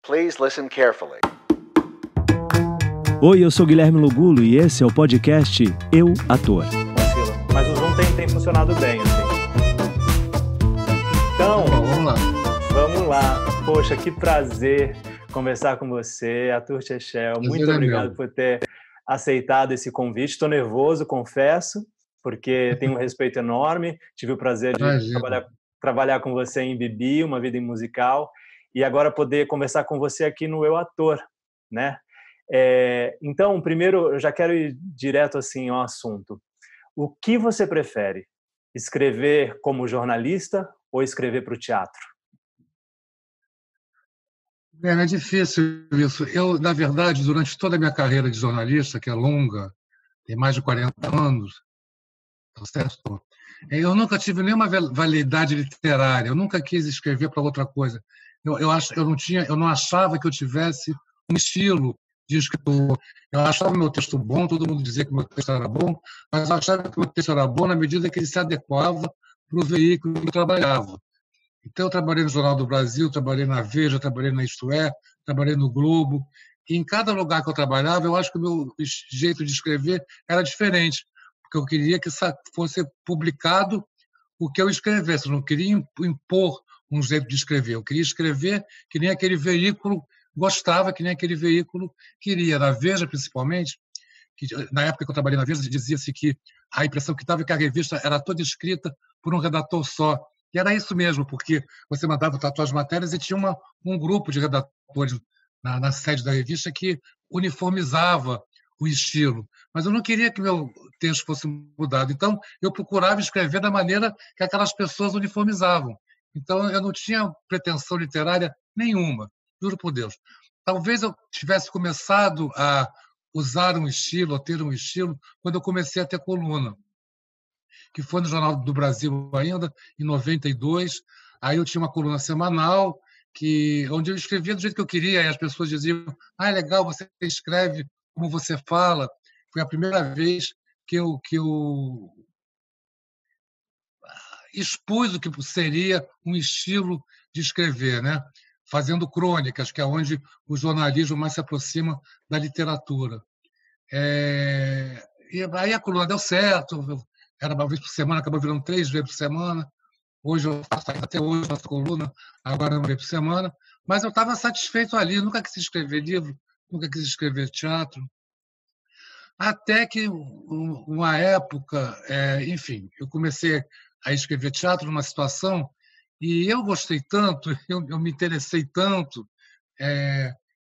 Please listen carefully. Oi, eu sou Guilherme Lugulo e esse é o podcast Eu, Ator. Mas o Zoom tem funcionado bem, assim. Então, vamos lá. Poxa, que prazer conversar com você, Arthur Shechel. Muito obrigado por ter aceitado esse convite. Estou nervoso, confesso, porque tenho um respeito enorme. Tive o prazer de trabalhar com você em Bibi, Uma Vida em Musical, e agora poder conversar com você aqui no Eu, Ator, né? Então, primeiro, eu já quero ir direto assim ao assunto. O que você prefere? Escrever como jornalista ou escrever para o teatro? É difícil isso. Eu, na verdade, durante toda a minha carreira de jornalista, que é longa, tem mais de 40 anos, tá certo? Eu nunca tive nenhuma validade literária, eu nunca quis escrever para outra coisa. Eu não achava que eu tivesse um estilo de escritor. Eu achava meu texto bom, todo mundo dizia que meu texto era bom, mas eu achava que meu texto era bom na medida que ele se adequava para o veículo que eu trabalhava. Então, eu trabalhei no Jornal do Brasil, trabalhei na Veja, trabalhei na Isto É, trabalhei no Globo. E em cada lugar que eu trabalhava, eu acho que o meu jeito de escrever era diferente, porque eu queria que fosse publicado o que eu escrevesse. Eu não queria impor um jeito de escrever. Eu queria escrever que nem aquele veículo gostava, que nem aquele veículo queria. Na Veja, principalmente, que na época que eu trabalhei na Veja, dizia-se que a impressão que estava é que a revista era toda escrita por um redator só. E era isso mesmo, porque você mandava tatuar as matérias e tinha um grupo de redatores na sede da revista que uniformizava o estilo. Mas eu não queria que meu texto fosse mudado. Então, eu procurava escrever da maneira que aquelas pessoas uniformizavam. Então, eu não tinha pretensão literária nenhuma, juro por Deus. Talvez eu tivesse começado a usar um estilo, a ter um estilo, quando eu comecei a ter coluna, que foi no Jornal do Brasil ainda, em 92. Aí eu tinha uma coluna semanal, onde eu escrevia do jeito que eu queria, e as pessoas diziam: é legal, você escreve como você fala. Foi a primeira vez que eu expus o que seria um estilo de escrever, né? Fazendo crônicas, que é onde o jornalismo mais se aproxima da literatura. E aí a coluna deu certo, era uma vez por semana, acabou virando 3 vezes por semana. Hoje eu faço, até hoje, faço coluna, agora uma vez por semana. Mas eu estava satisfeito ali, nunca quis escrever livro, nunca quis escrever teatro. Até que, uma época, enfim, eu comecei a escrever teatro numa situação e eu gostei tanto, eu me interessei tanto.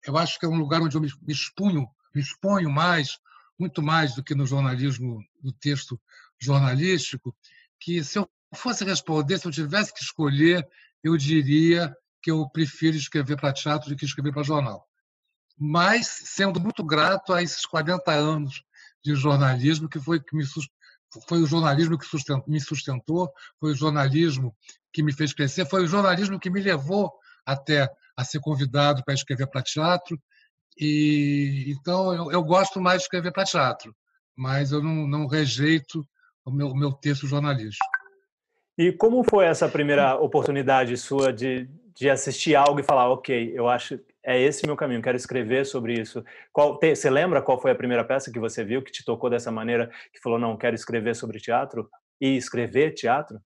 Eu acho que é um lugar onde eu me exponho mais, muito mais do que no jornalismo, no texto jornalístico, que se eu fosse responder, se eu tivesse que escolher, eu diria que eu prefiro escrever para teatro do que escrever para jornal. Mas sendo muito grato a esses 40 anos de jornalismo, que foi o jornalismo que me sustentou, foi o jornalismo que me fez crescer, foi o jornalismo que me levou até a ser convidado para escrever para teatro. Então, eu gosto mais de escrever para teatro, mas eu não rejeito o meu texto jornalístico. E como foi essa primeira oportunidade sua de assistir algo e falar: ok, eu acho é esse meu caminho, quero escrever sobre isso? Você lembra qual foi a primeira peça que você viu que te tocou dessa maneira, que falou: não, quero escrever sobre teatro e escrever teatro?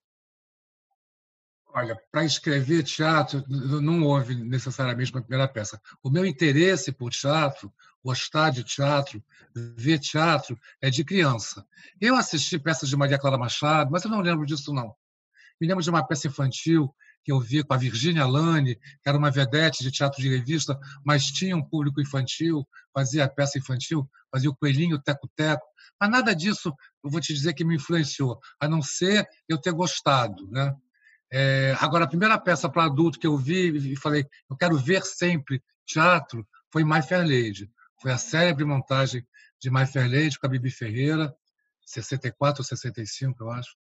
Olha, para escrever teatro, não houve necessariamente uma primeira peça. O meu interesse por teatro, gostar de teatro, ver teatro, é de criança. Eu assisti peças de Maria Clara Machado, mas eu não lembro disso, não. Me lembro de uma peça infantil que eu vi com a Virgínia Lane, que era uma vedete de teatro de revista, mas tinha um público infantil, fazia a peça infantil, fazia o Coelhinho, o Teco-Teco. Mas nada disso, eu vou te dizer, que me influenciou, a não ser eu ter gostado, né? Agora, a primeira peça para adulto que eu vi e falei: eu quero ver sempre teatro, foi My Fair Lady. Foi a célebre montagem de My Fair Lady com a Bibi Ferreira, 64 ou 65, eu acho.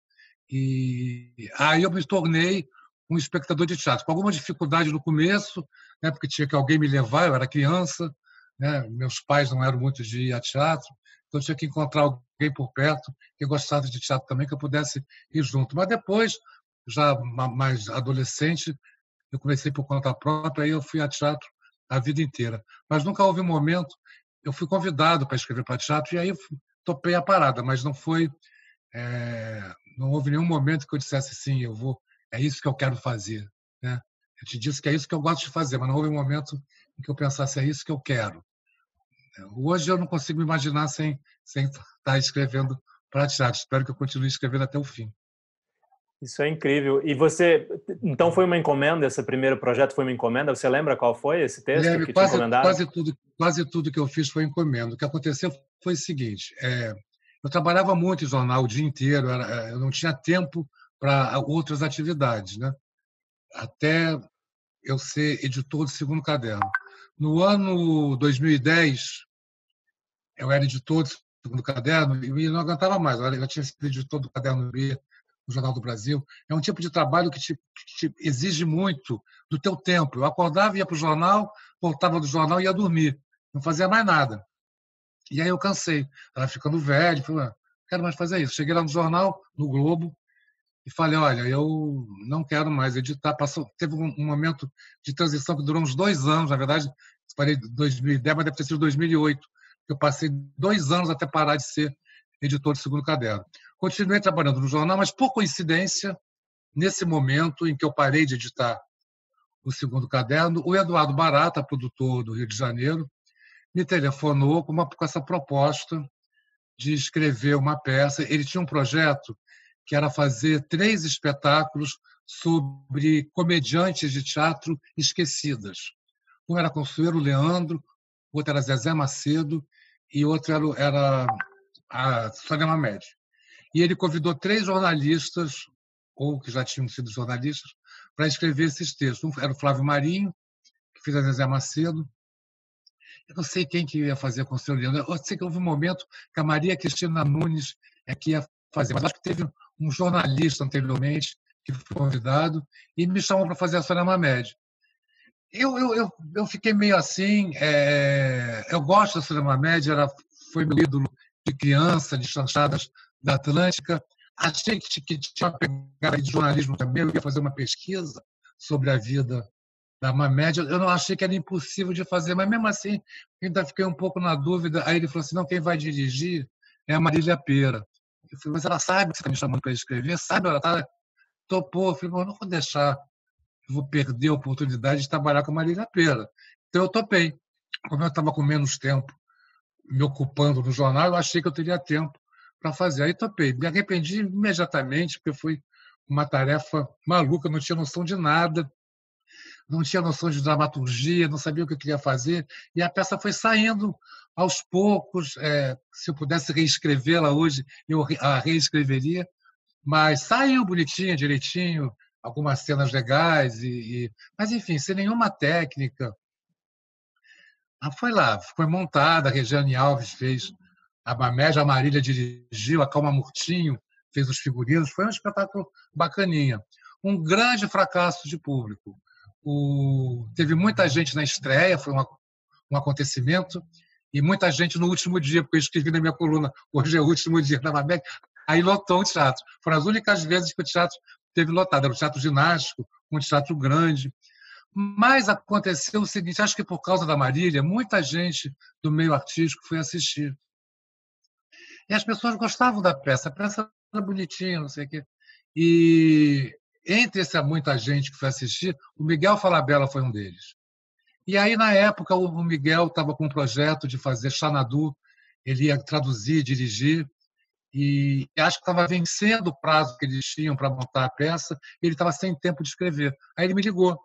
E aí eu me tornei um espectador de teatro, com alguma dificuldade no começo, né, porque tinha que alguém me levar, eu era criança, né, meus pais não eram muito de ir a teatro, então eu tinha que encontrar alguém por perto que gostasse de teatro também, que eu pudesse ir junto. Mas depois, já mais adolescente, eu comecei por conta própria, aí eu fui a teatro a vida inteira. Mas nunca houve um momento... Eu fui convidado para escrever para teatro e aí topei a parada, mas não foi... não houve nenhum momento que eu dissesse assim, é isso que eu quero fazer, né? Eu te disse que é isso que eu gosto de fazer, mas não houve um momento em que eu pensasse, é isso que eu quero. Hoje eu não consigo me imaginar sem estar escrevendo para teatro. Espero que eu continue escrevendo até o fim. Isso é incrível. E você, então foi uma encomenda, esse primeiro projeto foi uma encomenda? Você lembra qual foi esse texto que te encomendaram? Quase tudo que eu fiz foi encomenda. O que aconteceu foi o seguinte, eu trabalhava muito em jornal o dia inteiro, eu não tinha tempo para outras atividades, né? Até eu ser editor do segundo caderno. No ano 2010, eu era editor do segundo caderno e não aguentava mais. Eu tinha sido editor do Caderno B, no Jornal do Brasil. É um tipo de trabalho que te exige muito do teu tempo. Eu acordava, ia para o jornal, voltava do jornal e ia dormir. Não fazia mais nada. E aí eu cansei. Estava ficando velho, falei, não quero mais fazer isso. Cheguei lá no jornal, no Globo, e falei, olha, eu não quero mais editar. Teve um momento de transição que durou uns 2 anos, na verdade, parei em 2010, mas deve ter sido 2008. Eu passei 2 anos até parar de ser editor do segundo caderno. Continuei trabalhando no jornal, mas, por coincidência, nesse momento em que eu parei de editar o segundo caderno, o Eduardo Barata, produtor do Rio de Janeiro, me telefonou com essa proposta de escrever uma peça. Ele tinha um projeto que era fazer 3 espetáculos sobre comediantes de teatro esquecidas. Um era Consuelo Leandro, outro era Zezé Macedo e outro era a Sônia Mamede. E ele convidou 3 jornalistas, ou que já tinham sido jornalistas, para escrever esses textos. Um era o Flávio Marinho, que fez a Zezé Macedo. Eu não sei quem que ia fazer com o Consuelo Leandro. Eu sei que houve um momento que a Maria Cristina Nunes é que ia fazer, mas acho que teve um jornalista anteriormente que foi convidado e me chamou para fazer a Sônia Mamede. Eu fiquei meio assim, eu gosto da Sônia Mamede, ela foi meu ídolo de criança, de chanchadas da Atlântica. Achei que tinha uma pegada de jornalismo também, eu ia fazer uma pesquisa sobre a vida da Mamede. Eu não achei que era impossível de fazer, mas mesmo assim ainda fiquei um pouco na dúvida. Aí ele falou assim, não, quem vai dirigir é a Marília Pêra. Eu falei, mas ela sabe que você está me chamando para escrever? Sabe? Ela topou. Eu falei, não vou deixar, eu vou perder a oportunidade de trabalhar com a Marília Pêra. Então eu topei. Como eu estava com menos tempo me ocupando no jornal, eu achei que eu teria tempo para fazer. Aí topei. Me arrependi imediatamente, porque foi uma tarefa maluca, não tinha noção de nada, não tinha noção de dramaturgia, não sabia o que eu queria fazer, e a peça foi saindo aos poucos. Se eu pudesse reescrevê-la hoje, eu a reescreveria, mas saiu bonitinha, direitinho, algumas cenas legais, mas, enfim, sem nenhuma técnica. Foi lá, foi montada, a Regiane Alves fez a Mamede, a Marília dirigiu, a Calma Murtinho fez os figurinos, foi um espetáculo bacaninha. Um grande fracasso de público. Teve muita gente na estreia, foi um acontecimento, e muita gente no último dia, porque eu escrevi na minha coluna, hoje é o último dia da Mamede, aí lotou o teatro. Foram as únicas vezes que o teatro teve lotado. Era um teatro ginástico, um teatro grande. Mas aconteceu o seguinte, acho que por causa da Marília, muita gente do meio artístico foi assistir. E as pessoas gostavam da peça. A peça era bonitinha, não sei o quê. E entre essa muita gente que foi assistir, o Miguel Falabella foi um deles. E aí, na época, o Miguel estava com um projeto de fazer Xanadu, ele ia traduzir, dirigir, e acho que estava vencendo o prazo que eles tinham para montar a peça, e ele estava sem tempo de escrever. Aí ele me ligou.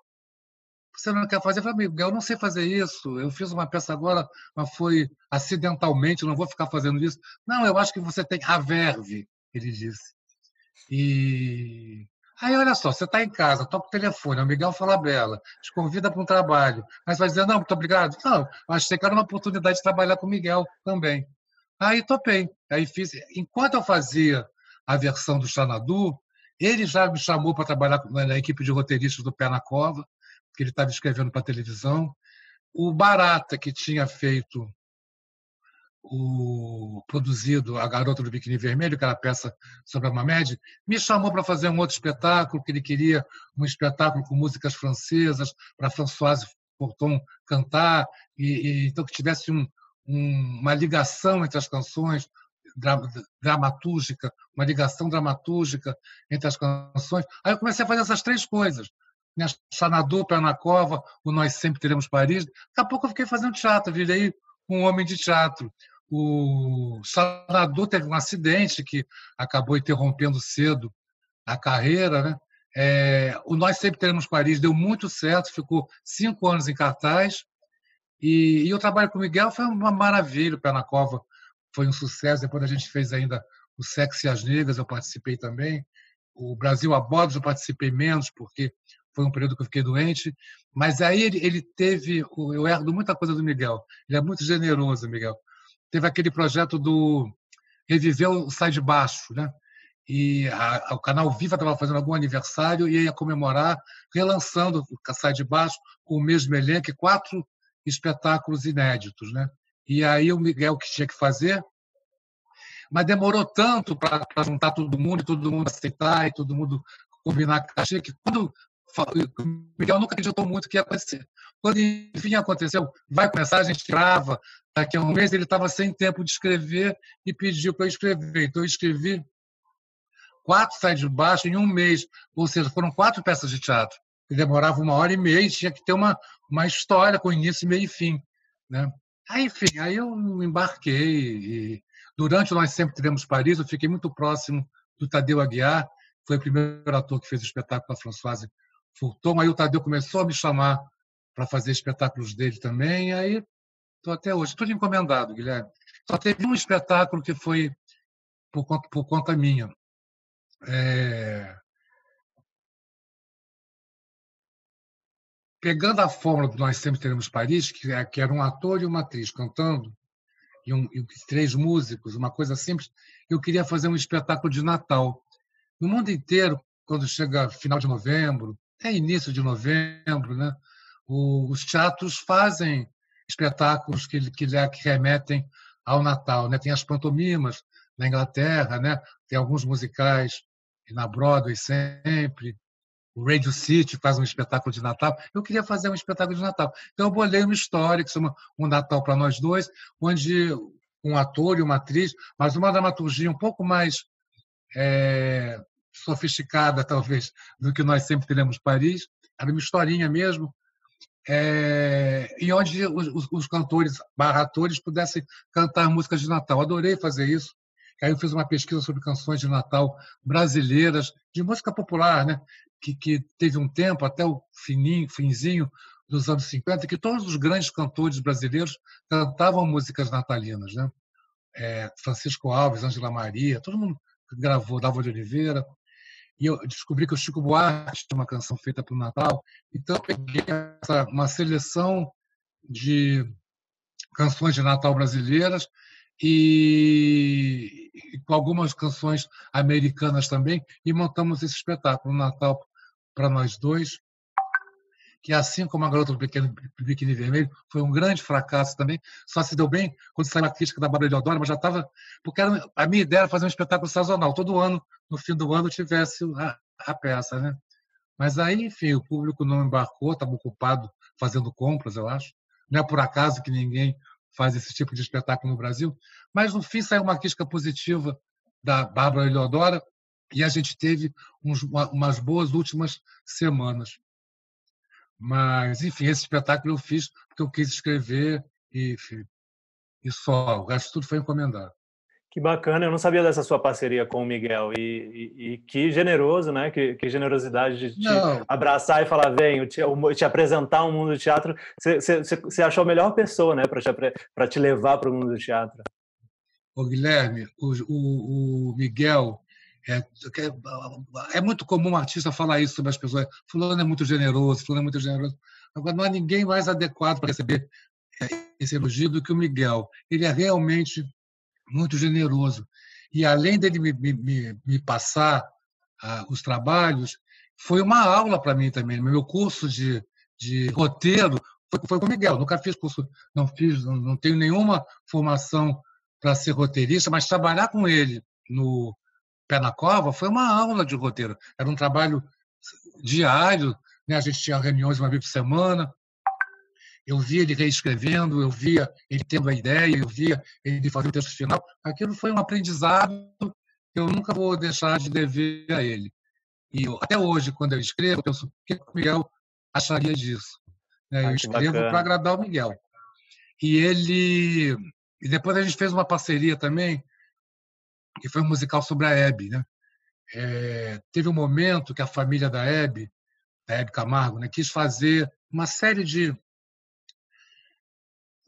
Você não quer fazer? Eu falei, Miguel, eu não sei fazer isso. Eu fiz uma peça agora, mas foi acidentalmente, não vou ficar fazendo isso. Não, eu acho que você tem a verve, ele disse. E aí, olha só, você está em casa, toca o telefone, é o Miguel Falabella, te convida para um trabalho. Mas vai dizer, não, muito obrigado. Não, eu achei que era uma oportunidade de trabalhar com o Miguel também. Aí topei. Aí fiz. Enquanto eu fazia a versão do Xanadu, ele já me chamou para trabalhar na equipe de roteiristas do Pé na Cova, que ele estava escrevendo para a televisão. O Barata, que tinha feito produzido A Garota do Biquíni Vermelho, que era a peça sobre a Mamede, me chamou para fazer um outro espetáculo, que ele queria um espetáculo com músicas francesas, para Françoise Porton cantar, então que tivesse uma ligação entre as canções, dramatúrgica, uma ligação dramatúrgica entre as canções. Aí eu comecei a fazer essas três coisas. Né? Xanadu, Pé na Cova, o Nós Sempre Teremos Paris. Daqui a pouco eu fiquei fazendo teatro, virei um homem de teatro. O Xanadu teve um acidente que acabou interrompendo cedo a carreira, né? O Nós Sempre Teremos Paris deu muito certo, ficou 5 anos em cartaz. E o trabalho com o Miguel foi uma maravilha. O Pé na Cova foi um sucesso. Depois a gente fez ainda o Sexo e as Negras, eu participei também. O Brasil a Bordos eu participei menos, porque foi um período que eu fiquei doente. Mas aí ele teve... Eu herdo muita coisa do Miguel. Ele é muito generoso, Miguel. Teve aquele projeto do Reviver o Sai de Baixo, né? E o Canal Viva estava fazendo algum aniversário e ia comemorar, relançando o Sai de Baixo com o mesmo elenco, 4 espetáculos inéditos, né? E aí o Miguel que tinha que fazer, mas demorou tanto para juntar todo mundo aceitar e todo mundo combinar cachê, que quando o Miguel nunca acreditou muito que ia acontecer. Quando enfim aconteceu, vai começar, a gente grava, daqui a um mês ele estava sem tempo de escrever e pediu para eu escrever. Então eu escrevi 4 Sai de Baixo em um mês, ou seja, foram 4 peças de teatro, que demoravam 1h30 e tinha que ter uma história com início, meio e fim. Né? Aí, enfim, aí eu embarquei. E durante Nós Sempre Teremos Paris, eu fiquei muito próximo do Tadeu Aguiar, foi o primeiro ator que fez o espetáculo com a Françoise Fulton. Aí o Tadeu começou a me chamar para fazer espetáculos dele também, e aí estou até hoje, tudo encomendado, Guilherme. Só teve um espetáculo que foi por conta minha. Pegando a fórmula do Nós Sempre Teremos Paris, que era um ator e uma atriz cantando, e 3 músicos, uma coisa simples, eu queria fazer um espetáculo de Natal. No mundo inteiro, quando chega final de novembro, até início de novembro, né, os teatros fazem espetáculos que remetem ao Natal. Né? Tem as pantomimas na Inglaterra, né? Tem alguns musicais na Broadway sempre. O Radio City faz um espetáculo de Natal. Eu queria fazer um espetáculo de Natal. Então, eu bolei uma história que se chama Um Natal para Nós Dois, onde um ator e uma atriz, mas uma dramaturgia um pouco mais sofisticada, talvez, do que Nós Sempre Teremos Paris. Era uma historinha mesmo, e onde os cantores /atores pudessem cantar músicas de Natal. Adorei fazer isso. Aí eu fiz uma pesquisa sobre canções de Natal brasileiras, de música popular, né? Que teve um tempo, até o finzinho dos anos 50, que todos os grandes cantores brasileiros cantavam músicas natalinas. Né? Francisco Alves, Ângela Maria, todo mundo gravou, Dalva de Oliveira. E eu descobri que o Chico Buarque tinha uma canção feita para o Natal. Então, eu peguei uma seleção de canções de Natal brasileiras e com algumas canções americanas também, e montamos esse espetáculo, Natal para Nós Dois, que assim como A Garota do Biquíni Vermelho, foi um grande fracasso também, só se deu bem quando saiu a crítica da Bárbara Eleodora, mas já estava... Porque a minha ideia era fazer um espetáculo sazonal, todo ano, no fim do ano, tivesse a peça. Né? Mas aí, enfim, o público não embarcou, estava ocupado fazendo compras, eu acho. Não é por acaso que ninguém faz esse tipo de espetáculo no Brasil, mas no fim saiu uma crítica positiva da Bárbara Eleodora e a gente teve umas boas últimas semanas. Mas, enfim, esse espetáculo eu fiz porque eu quis escrever e só, o resto tudo foi encomendado. Que bacana, eu não sabia dessa sua parceria com o Miguel, e que generoso, né? Que generosidade de te abraçar e falar, vem, te apresentar um mundo do teatro. Você achou a melhor pessoa, né, para te levar para o mundo do teatro. Ô, Guilherme, o Miguel, é muito comum um artista falar isso sobre as pessoas. Fulano é muito generoso, fulano é muito generoso. Agora, não há ninguém mais adequado para receber esse elogio do que o Miguel. Ele é realmente muito generoso. E além dele me passar os trabalhos, foi uma aula para mim também. Meu curso de roteiro foi com o Miguel. Nunca fiz curso, não tenho nenhuma formação para ser roteirista, mas trabalhar com ele no Pé na Cova foi uma aula de roteiro. Era um trabalho diário, né? A gente tinha reuniões uma vez por semana. eu via ele reescrevendo, eu via ele tendo a ideia, eu via ele fazer o texto final. Aquilo foi um aprendizado que eu nunca vou deixar de dever a ele. E até hoje, quando eu escrevo, eu penso, o que o Miguel acharia disso? Eu escrevo para agradar o Miguel. E depois a gente fez uma parceria também, que foi um musical sobre a Hebe, né? Teve um momento que a família da Hebe Camargo, né, quis fazer uma série de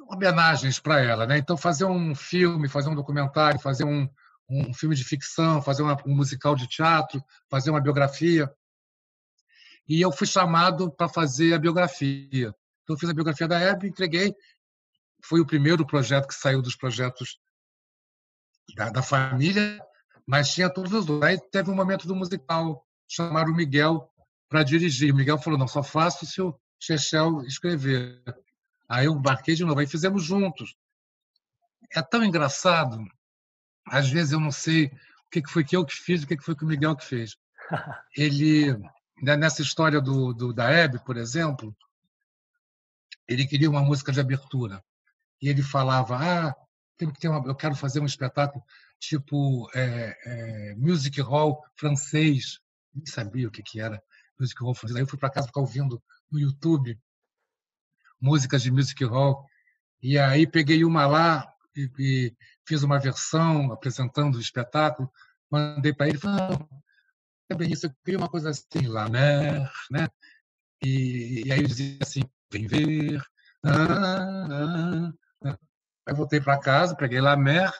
homenagens para ela, né? Então, fazer um filme, fazer um documentário, fazer um filme de ficção, fazer um musical de teatro, fazer uma biografia. E eu fui chamado para fazer a biografia. Então, eu fiz a biografia da Hebe, entreguei. Foi o primeiro projeto que saiu dos projetos da família, mas tinha todos os outros. Aí teve um momento do musical, chamaram o Miguel para dirigir. O Miguel falou, não, só faço se o Chechel escrever. Aí eu marquei de novo, aí fizemos juntos. É tão engraçado, às vezes eu não sei o que foi que eu que fiz, o que foi que o Miguel que fez. Ele, nessa história da Hebe, por exemplo, ele queria uma música de abertura. E ele falava, eu quero fazer um espetáculo tipo music hall francês. Nem sabia o que era music hall francês. Aí eu fui para casa ficar ouvindo no YouTube músicas de music hall. E aí peguei uma lá e fiz uma versão apresentando o espetáculo, mandei para ele e falei, é bem isso, eu queria uma coisa assim, La Mer, né? E aí eu dizia assim, vem ver. Aí voltei para casa, peguei La Mer,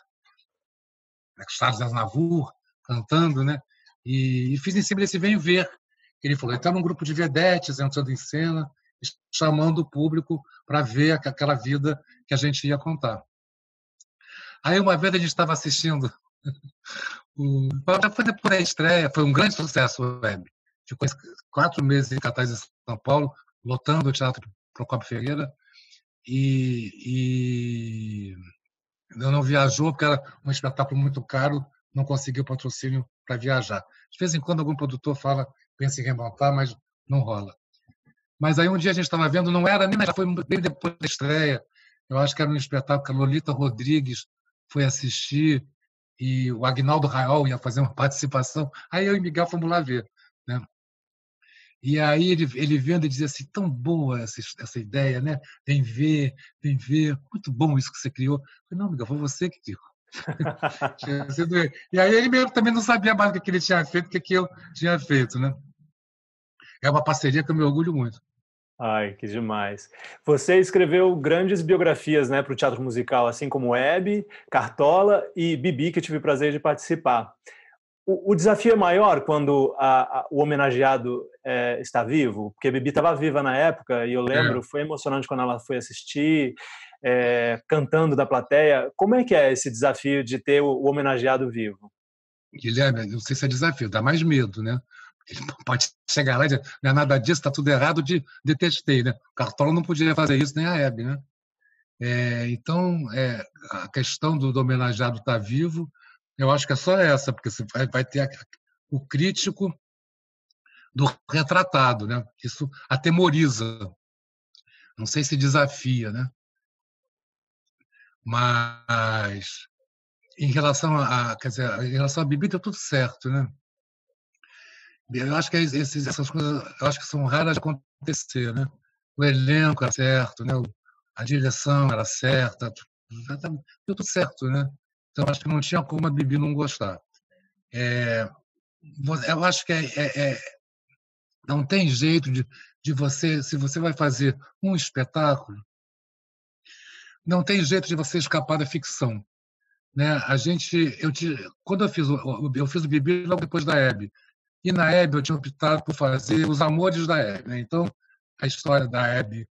Charles Aznavour cantando, né? E fiz em cima desse Vem Ver. Ele falou, ele está num grupo de vedetes entrando em cena, chamando o público para ver aquela vida que a gente ia contar. Aí uma vez a gente estava assistindo, já foi depois da estreia, foi um grande sucesso o Hebe. Ficou 4 meses em cartaz em São Paulo, lotando o Teatro Procópio Ferreira, e não viajou porque era um espetáculo muito caro, não conseguiu patrocínio para viajar. De vez em quando algum produtor pensa em remontar, mas não rola. Mas aí um dia a gente estava vendo, não era nem, já foi bem depois da estreia, eu acho que era um espetáculo que a Lolita Rodrigues foi assistir e o Agnaldo Raiol ia fazer uma participação, aí eu e Miguel fomos lá ver, né? E aí ele vendo e dizia assim, tão boa essa ideia, né? Vem ver, muito bom isso que você criou. Eu falei, não, Miguel, foi você que criou. E aí ele mesmo também não sabia mais o que ele tinha feito, o que eu tinha feito, né? É uma parceria que eu me orgulho muito. Ai, que demais. Você escreveu grandes biografias, né, para o teatro musical, assim como Hebe, Cartola e Bibi, que eu tive o prazer de participar. O desafio é maior quando o homenageado está vivo? Porque a Bibi estava viva na época, e eu lembro, foi emocionante quando ela foi assistir, cantando da plateia. Como é que é esse desafio de ter o homenageado vivo? Guilherme, não sei se é desafio, dá mais medo, né? Ele pode chegar lá e dizer, não é nada disso, está tudo errado, detestei, né? O Cartola não podia fazer isso, nem a Hebe, né? Então, a questão do homenageado estar vivo, eu acho que é só essa, porque você vai ter o crítico do retratado, né? Isso atemoriza. Não sei se desafia, né? Mas em relação em relação à Bibi, deu tudo certo, né? Eu acho que essas coisas, eu acho que são raras de acontecer, né? O elenco era certo, né? A direção era certa, deu tudo certo, né? Então acho que não tinha como a Bibi não gostar. Eu acho que não tem jeito de você, se você vai fazer um espetáculo, não tem jeito de você escapar da ficção, né? Quando eu fiz o Bibi logo depois da Hebe. E na Hebe eu tinha optado por fazer Os Amores da Hebe, né? Então, a história da Hebe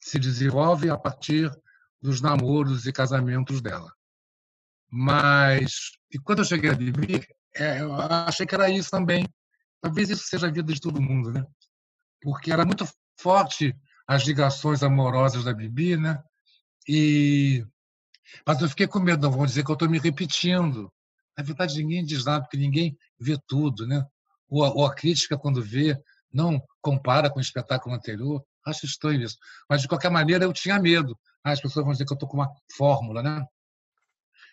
se desenvolve a partir dos namoros e casamentos dela. E quando eu cheguei a Bibi, eu achei que era isso também. Talvez isso seja a vida de todo mundo, né? Porque era muito forte as ligações amorosas da Bibi, né? Mas eu fiquei com medo, não vão dizer que eu estou me repetindo. Na verdade, ninguém diz nada, porque ninguém vê tudo, né? Ou a crítica, quando vê, não compara com o espetáculo anterior. Acho estranho isso. Mas, de qualquer maneira, eu tinha medo. As pessoas vão dizer que eu estou com uma fórmula, né?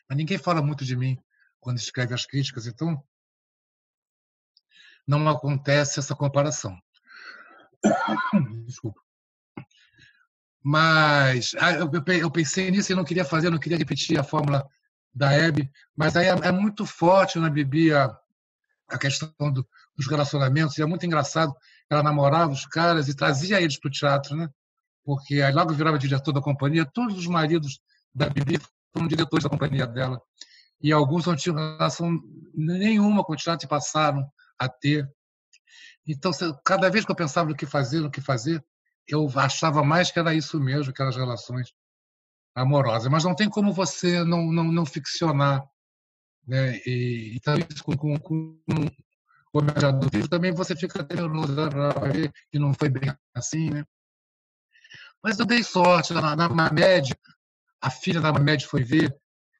Mas ninguém fala muito de mim quando escreve as críticas, então não acontece essa comparação. Desculpa. Mas eu pensei nisso e não queria fazer, não queria repetir a fórmula da Hebe, mas aí é muito forte na Bibi a questão dos relacionamentos, e é muito engraçado. Ela namorava os caras e trazia eles para o teatro, né? Porque aí logo virava diretor da companhia, todos os maridos da Bibi foram diretores da companhia dela, e alguns não tinham relação nenhuma com o teatro e passaram a ter. Então, cada vez que eu pensava no que fazer, eu achava mais que era isso mesmo, aquelas relações amorosas. Mas não tem como você não ficcionar, né? E também com o Homenageado Vivo também você fica temeroso para ver que não foi bem assim, né? Mas eu dei sorte. Na Mamed, a filha da Mamed foi ver,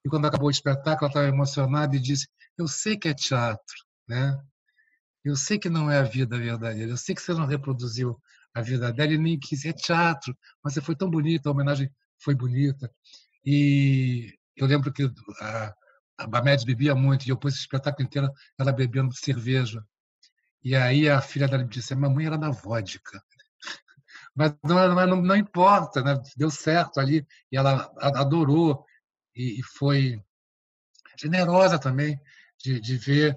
e quando acabou o espetáculo, ela estava emocionada e disse: eu sei que é teatro, né? Eu sei que não é a vida verdadeira, eu sei que você não reproduziu a vida dela e nem quis. É teatro, mas você foi tão bonita, a homenagem foi bonita. E eu lembro que a Mamed bebia muito, e eu pus esse espetáculo inteiro ela bebendo cerveja. E aí a filha dela me disse: a mamãe era da vodka. Mas não importa, né? Deu certo ali, e ela adorou, e foi generosa também de ver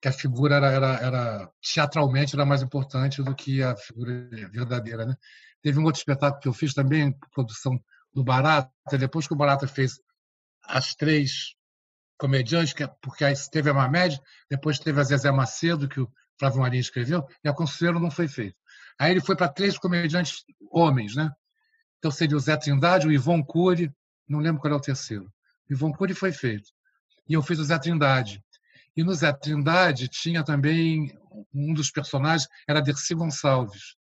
que a figura era teatralmente era mais importante do que a figura verdadeira, né? Teve um outro espetáculo que eu fiz também, produção do Barata, depois que o Barata fez as 3 comediantes, porque aí teve a Mamed, depois teve a Zezé Macedo, que o Flávio Marinho escreveu, e a Consuelo não foi feito. Aí ele foi para 3 comediantes homens, né? Então seria o Zé Trindade, o Ivon Cury, não lembro qual é o terceiro. O Ivon Cury foi feito. E eu fiz o Zé Trindade. E no Zé Trindade tinha também um dos personagens, era a Dercy Gonçalves.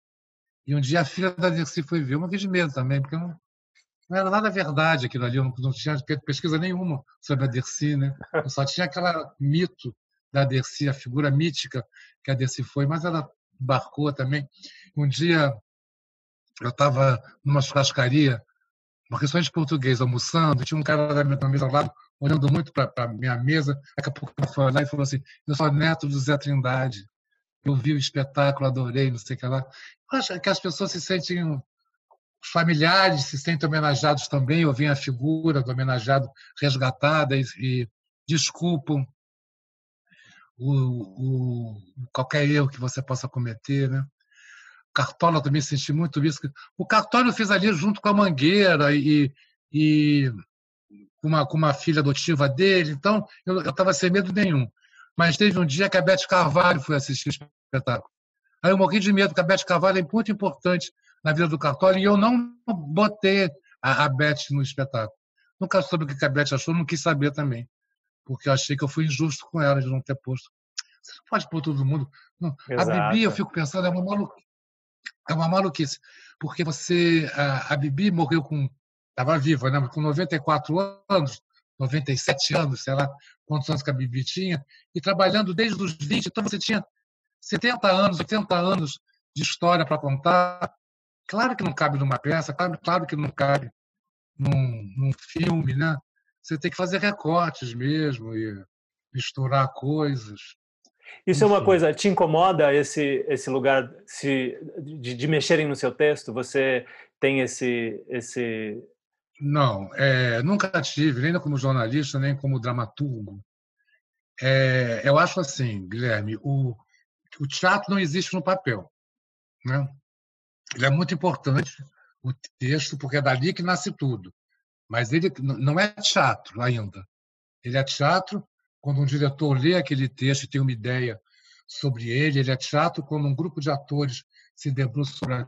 E um dia a filha da Dercy foi ver. Eu morri de medo também, porque não era nada verdade aquilo ali. Eu não tinha pesquisa nenhuma sobre a Dercy, né? Eu só tinha aquele mito da Dercy, a figura mítica que a Dercy foi, mas ela embarcou também. Um dia eu estava numa churrascaria, uma restaurante português, almoçando, tinha um cara da minha mesa ao lado, olhando muito para a minha mesa. Daqui a pouco ele foi lá e falou assim: eu sou neto do Zé Trindade, eu vi o espetáculo, adorei, não sei o que lá. Eu acho que as pessoas se sentem, os familiares se sentem homenageados também, ou veem a figura do homenageado resgatada e desculpam qualquer erro que você possa cometer, né? Cartola também senti muito isso. O Cartola eu fiz ali junto com a Mangueira e com uma filha adotiva dele, então eu estava sem medo nenhum. Mas teve um dia que a Beth Carvalho foi assistir o espetáculo. Aí eu morri de medo, porque a Beth Carvalho é muito importante na vida do Cartola, e eu não botei a Beth no espetáculo. Nunca soube o que a Beth achou, não quis saber também, porque eu achei que eu fui injusto com ela de não ter posto. Você não pode pôr todo mundo. Não. A Bibi, eu fico pensando, é uma maluquice, porque a Bibi morreu estava viva, né? Com 94 anos, 97 anos, sei lá quantos anos que a Bibi tinha, e trabalhando desde os 20, então você tinha 70 anos, 80 anos de história para contar. Claro que não cabe numa peça, claro que não cabe num filme, né? Você tem que fazer recortes mesmo e misturar coisas. Isso é uma coisa, te incomoda esse lugar de mexerem no seu texto? Você tem esse... Não, nunca tive, nem como jornalista, nem como dramaturgo. Eu acho assim, Guilherme, o teatro não existe no papel, né? Ele é muito importante, o texto, porque é dali que nasce tudo. Mas ele não é teatro ainda. Ele é teatro quando um diretor lê aquele texto e tem uma ideia sobre ele. Ele é teatro quando um grupo de atores se debruça sobre a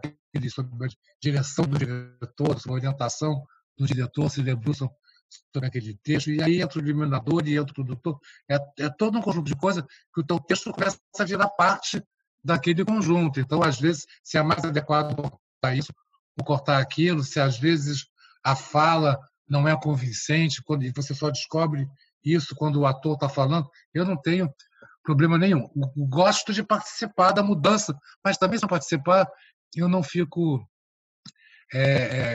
direção do diretor, sobre a orientação do diretor, se debruçam sobre aquele texto. E aí entra o iluminador e entra o produtor. É todo um conjunto de coisas que o teu texto começa a virar parte daquele conjunto. Então, às vezes, se é mais adequado cortar isso ou cortar aquilo, se às vezes a fala não é convincente, quando você só descobre isso quando o ator está falando, eu não tenho problema nenhum. Eu gosto de participar da mudança, mas também se eu participar, eu não fico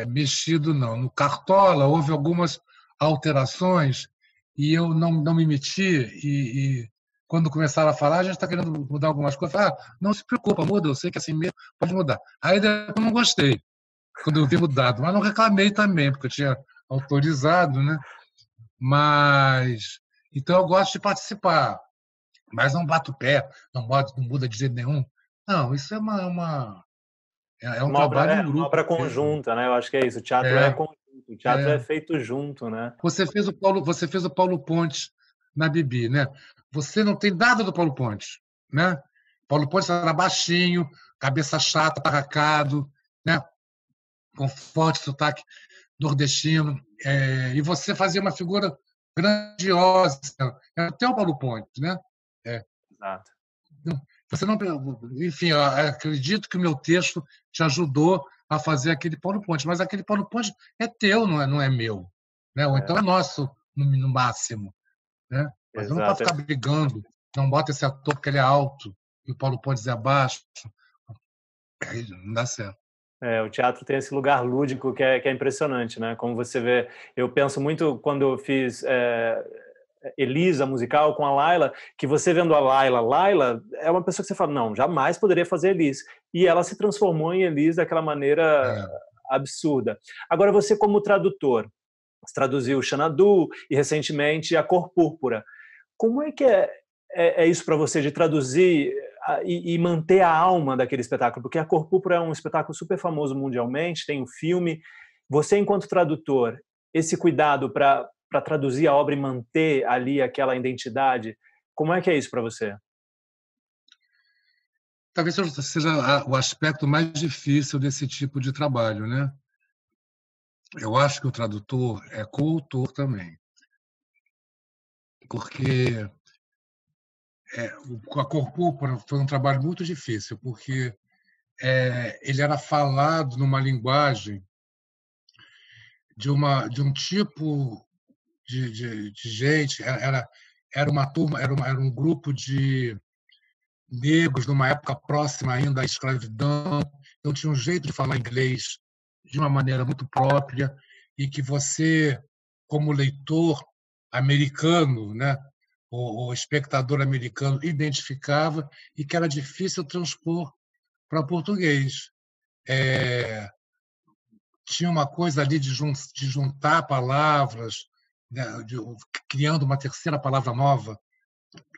mexido, não. No Cartola houve algumas alterações e eu não me meti e quando começaram a falar, a gente está querendo mudar algumas coisas. Não se preocupa, muda, eu sei que assim mesmo pode mudar. Aí eu não gostei quando eu vi mudado, mas não reclamei também, porque eu tinha autorizado, né? Mas então eu gosto de participar, mas não bato o pé, não muda de jeito nenhum. Não, isso é um trabalho em uma grupo obra mesmo. conjunta, né? Eu acho que é isso. O teatro é conjunto, o teatro é feito junto, né? Você fez o Paulo Pontes na Bibi, né? Você não tem nada do Paulo Pontes, né? Paulo Pontes era baixinho, cabeça chata, tarracado, né? Com forte sotaque nordestino, e você fazia uma figura grandiosa, até o Paulo Pontes, né? Exato. Você não, enfim, eu acredito que o meu texto te ajudou a fazer aquele Paulo Pontes, mas aquele Paulo Pontes é teu, não é meu, né? Ou então é nosso no máximo, né? Mas eu não posso Exato. ficar brigando, não bota esse ator porque ele é alto e o Paulo Pontes é baixo, aí não dá certo. O teatro tem esse lugar lúdico que é impressionante, né? Como você vê, eu penso muito quando eu fiz Elisa musical com a Laila, que você vendo a Laila é uma pessoa que você fala, não, jamais poderia fazer Elisa. E ela se transformou em Elisa daquela maneira absurda. Agora, você como tradutor, você traduziu Xanadu e recentemente A Cor Púrpura. Como é que é isso para você de traduzir e manter a alma daquele espetáculo? Porque A Cor Púrpura é um espetáculo super famoso mundialmente, tem um filme. Você, enquanto tradutor, esse cuidado para traduzir a obra e manter ali aquela identidade, como é que é isso para você? Talvez seja o aspecto mais difícil desse tipo de trabalho, né? Eu acho que o tradutor é coautor também, porque A Cor Púrpura foi um trabalho muito difícil, porque ele era falado numa linguagem de um tipo de gente, era uma turma, era um grupo de negros numa época próxima ainda à escravidão, então tinha um jeito de falar inglês de uma maneira muito própria e que você, como leitor americano, né, o espectador americano identificava e que era difícil transpor para português. Tinha uma coisa ali de juntar palavras, né, criando uma terceira palavra nova.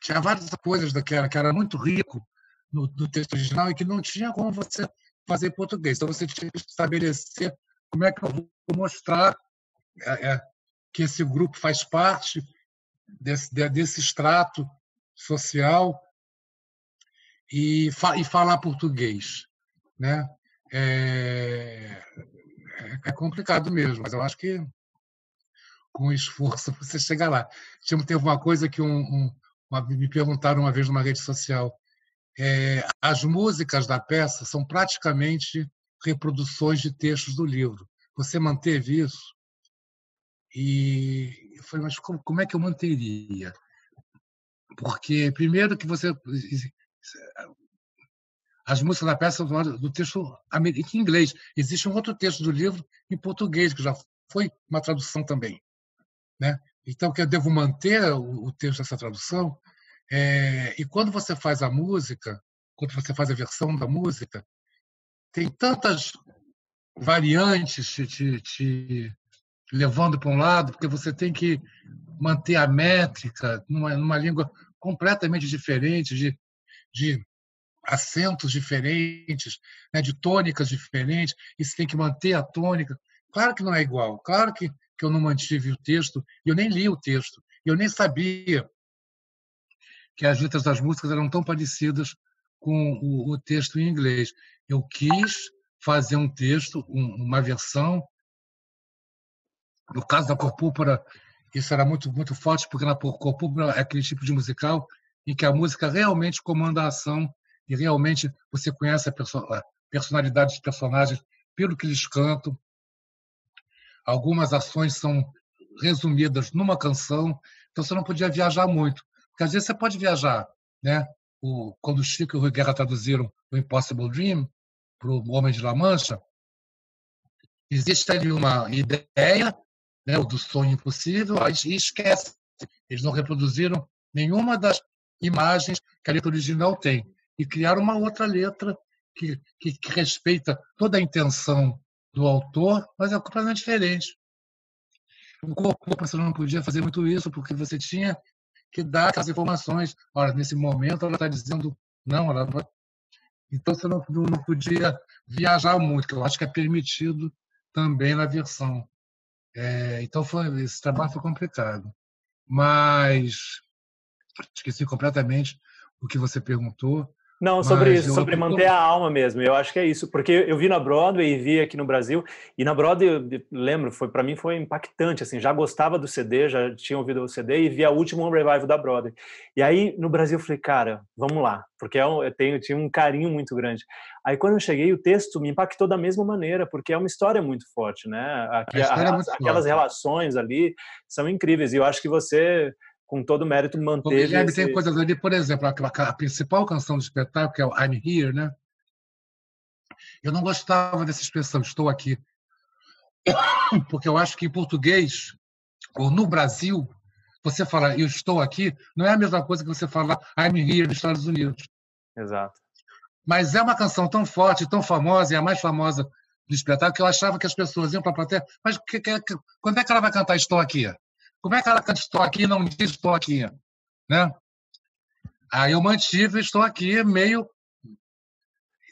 Tinha várias coisas que era muito rico no texto original e que não tinha como você fazer em português. Então, você tinha que estabelecer como é que eu vou mostrar que esse grupo faz parte desse extrato social e falar português, né? É complicado mesmo, mas eu acho que com esforço você chega lá. Teve uma coisa que me perguntaram uma vez numa rede social. As músicas da peça são praticamente reproduções de textos do livro. Você manteve isso? E eu falei, mas como é que eu manteria? Porque, primeiro, que as músicas da peça são do texto em inglês. Existe um outro texto do livro em português, que já foi uma tradução também, né? Então, que eu devo manter o texto dessa tradução. E quando você faz a música, quando você faz a versão da música, tem tantas variantes te levando para um lado, porque você tem que manter a métrica numa língua completamente diferente, de acentos diferentes, né, de tônicas diferentes, e você tem que manter a tônica. Claro que não é igual, claro que eu não mantive o texto, e eu nem li o texto, e eu nem sabia que as letras das músicas eram tão parecidas com o texto em inglês. Eu quis fazer um texto, uma versão. No caso da Cor Púrpura, isso era muito, muito forte, porque na Cor Púrpura é aquele tipo de musical em que a música realmente comanda a ação e realmente você conhece a personalidade dos personagens pelo que eles cantam. Algumas ações são resumidas numa canção, então você não podia viajar muito. Porque às vezes você pode viajar, né? Quando o Chico e o Rui Guerra traduziram o Impossible Dream, o Homem de La Mancha, existe ali uma ideia, né, do sonho impossível, e esquece. Eles não reproduziram nenhuma das imagens que a letra original tem e criaram uma outra letra que respeita toda a intenção do autor, mas é completamente diferente. O corpo você não podia fazer muito isso porque você tinha que dar aquelas informações. Olha, nesse momento ela está dizendo não, então você não podia viajar muito, que eu acho que é permitido também na versão. Então esse trabalho foi complicado. Mas esqueci completamente o que você perguntou. Não, sobre isso, sobre manter a alma mesmo. Eu acho que é isso, porque eu vi na Broadway e vi aqui no Brasil, e na Broadway, eu lembro, para mim foi impactante, assim, já gostava do CD, já tinha ouvido o CD e vi a última revival da Broadway. E aí, no Brasil, eu falei, cara, vamos lá, porque eu tinha um carinho muito grande. Aí, quando eu cheguei, o texto me impactou da mesma maneira, porque é uma história muito forte, né? Aquelas relações ali são incríveis, e eu acho que você, com todo o mérito, manteve... Guilherme, tem coisas ali, por exemplo, a principal canção do espetáculo, que é o I'm Here, né? Eu não gostava dessa expressão, estou aqui, porque eu acho que em português, ou no Brasil, você falar eu estou aqui, não é a mesma coisa que você falar I'm Here nos Estados Unidos. Exato. Mas é uma canção tão forte, tão famosa, e a mais famosa do espetáculo, que eu achava que as pessoas iam para a plateia, mas quando é que ela vai cantar Estou Aqui? Como é que ela canta Estou Aqui e não diz Estou Aqui? Né? Aí eu mantive Estou Aqui, meio...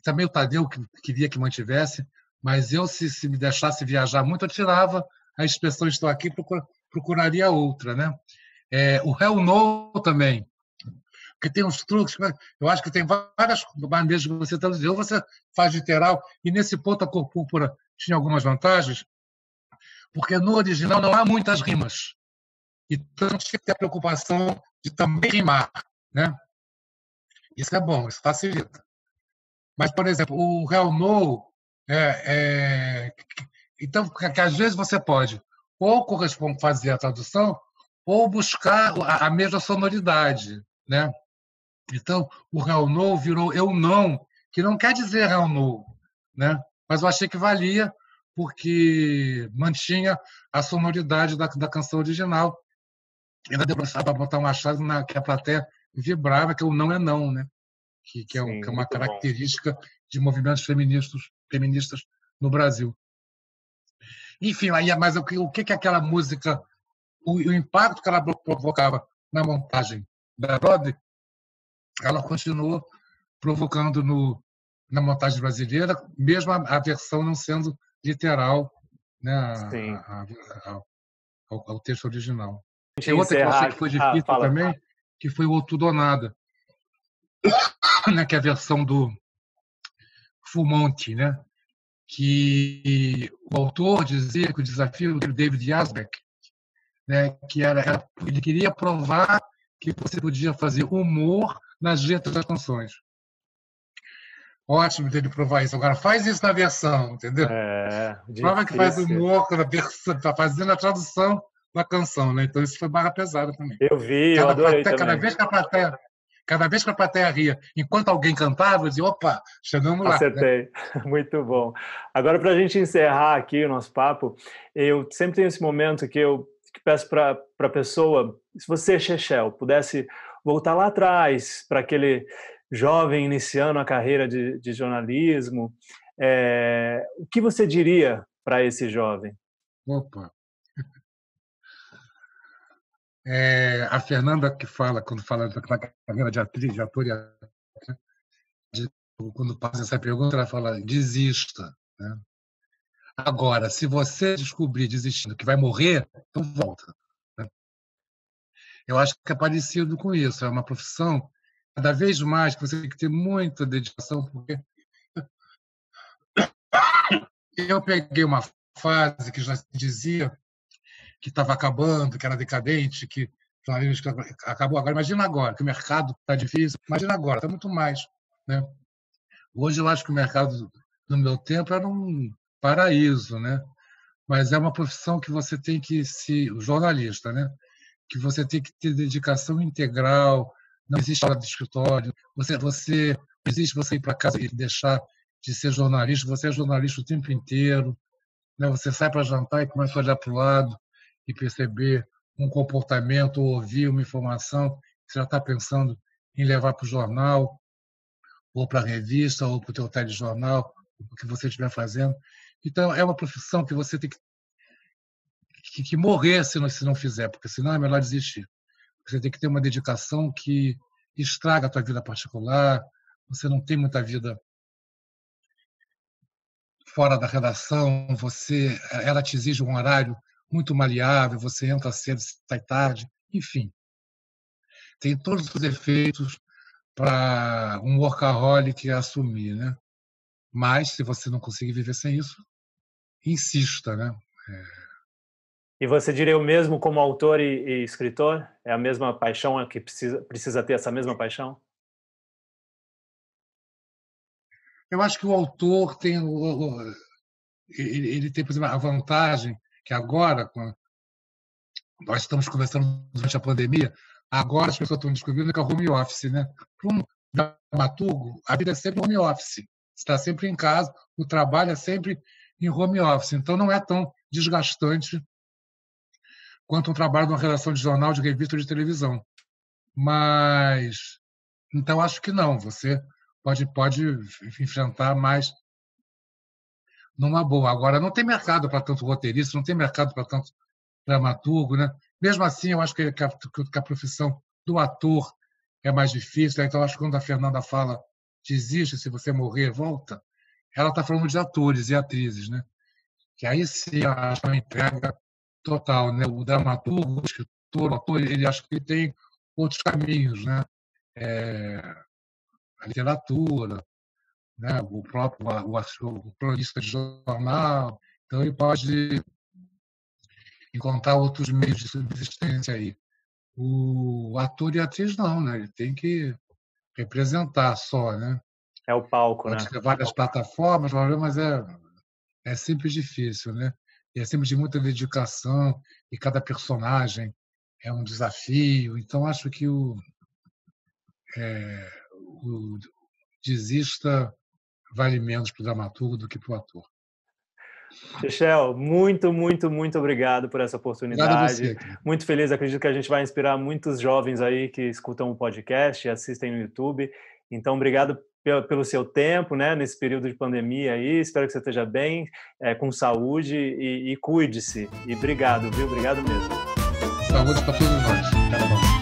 Também o Tadeu queria que mantivesse, mas eu, se me deixasse viajar muito, eu tirava a expressão Estou Aqui e procuraria outra. Né? O Hell No também, porque tem uns truques, eu acho que tem várias maneiras de você traduzir. Ou você faz literal, e nesse ponto a cor púrpura tinha algumas vantagens, porque no original não há muitas rimas. Então, a gente tem que ter a preocupação de também rimar. Né? Isso é bom, isso facilita. Mas, por exemplo, o Hell No, então, que às vezes você pode ou fazer a tradução ou buscar a mesma sonoridade. Né? Então, o Hell No virou Eu Não, que não quer dizer Hell No. Né? Mas eu achei que valia, porque mantinha a sonoridade da canção original. Ainda deu para botar uma chave que a plateia vibrava, que o não é não, né? que é uma característica de movimentos feministas no Brasil. Enfim, mas o que aquela música, o impacto que ela provocava na montagem da Broadway, ela continuou provocando na montagem brasileira, mesmo a versão não sendo literal, né, ao texto original. Tem outra que eu achei que foi difícil também, que foi o Outro ou Nada, né, que é a versão do Fumonti, né, que o autor dizia que o desafio do David Yazbek, né, que ele queria provar que você podia fazer humor nas letras das canções. Ótimo dele provar isso. Agora faz isso na versão, entendeu? Prova que faz humor na versão, está fazendo a tradução da canção, né? Então isso foi barra pesada também. Eu vi, eu adorei também. Cada vez que a plateia ria, enquanto alguém cantava, eu dizia, opa, chegamos lá. Acertei. Né? Muito bom. Agora, para a gente encerrar aqui o nosso papo, eu sempre tenho esse momento que eu peço para a pessoa, se você, Chechel, pudesse voltar lá atrás para aquele jovem iniciando a carreira de jornalismo, o que você diria para esse jovem? Opa! A Fernanda que fala, quando fala da carreira de atriz, de ator e atriz, quando passa essa pergunta, ela fala, desista. Né? Agora, se você descobrir desistindo que vai morrer, então volta. Né? Eu acho que é parecido com isso. É uma profissão, cada vez mais, que você tem que ter muita dedicação, porque eu peguei uma fase que já se dizia que estava acabando, que era decadente, que acabou agora. Imagina agora, que o mercado está difícil. Imagina agora, está muito mais. Né? Hoje eu acho que o mercado, no meu tempo, era um paraíso, né? Mas é uma profissão que você tem que o jornalista, né? Que você tem que ter dedicação integral, não existe hora de escritório, não existe você ir para casa e deixar de ser jornalista, você é jornalista o tempo inteiro, né? Você sai para jantar e começa a olhar para o lado e perceber um comportamento, ou ouvir uma informação que você já está pensando em levar para o jornal, ou para a revista, ou para o teu telejornal, o que você estiver fazendo. Então, é uma profissão que você tem que morrer se não fizer, porque senão é melhor desistir. Você tem que ter uma dedicação que estraga a tua vida particular, você não tem muita vida fora da redação, ela te exige um horário muito maleável, você entra cedo, sai tarde, enfim. Tem todos os efeitos para um workaholic assumir, né? Mas, se você não conseguir viver sem isso, insista, né? E você diria o mesmo como autor e escritor? É a mesma paixão que precisa ter essa mesma paixão? Eu acho que o autor tem ele tem, por exemplo, a vantagem que agora, nós estamos conversando durante a pandemia, agora as pessoas estão descobrindo que é o home office, né? Para um dramaturgo, a vida é sempre home office. Você está sempre em casa, o trabalho é sempre em home office. Então, não é tão desgastante quanto um trabalho numa redação de jornal, de revista ou de televisão. Mas, então, acho que não. Você pode enfrentar mais numa boa. Agora, não tem mercado para tanto roteirista, não tem mercado para tanto dramaturgo, né? Mesmo assim, eu acho que a profissão do ator é mais difícil. Então, acho que quando a Fernanda fala desiste, se você morrer, volta, ela está falando de atores e atrizes, né? Que aí sim, acho uma entrega total, né? O dramaturgo, o escritor, o ator, ele acha que tem outros caminhos, né? A literatura, né? O próprio o cronista de jornal, então ele pode encontrar outros meios de subsistência aí. O ator e a atriz não, né? Ele tem que representar só, né? É o palco, pode né? ter várias plataformas, mas é sempre difícil, né? E é sempre de muita dedicação, e cada personagem é um desafio. Então, acho que o desista vale menos para o dramaturgo do que para o ator. Chechel, muito, muito, muito obrigado por essa oportunidade. Obrigado a você. Muito feliz, acredito que a gente vai inspirar muitos jovens aí que escutam o podcast e assistem no YouTube. Então, obrigado pelo seu tempo, né, nesse período de pandemia aí. Espero que você esteja bem, com saúde e cuide-se. E obrigado, viu? Obrigado mesmo. Saúde para todos nós. Até mais.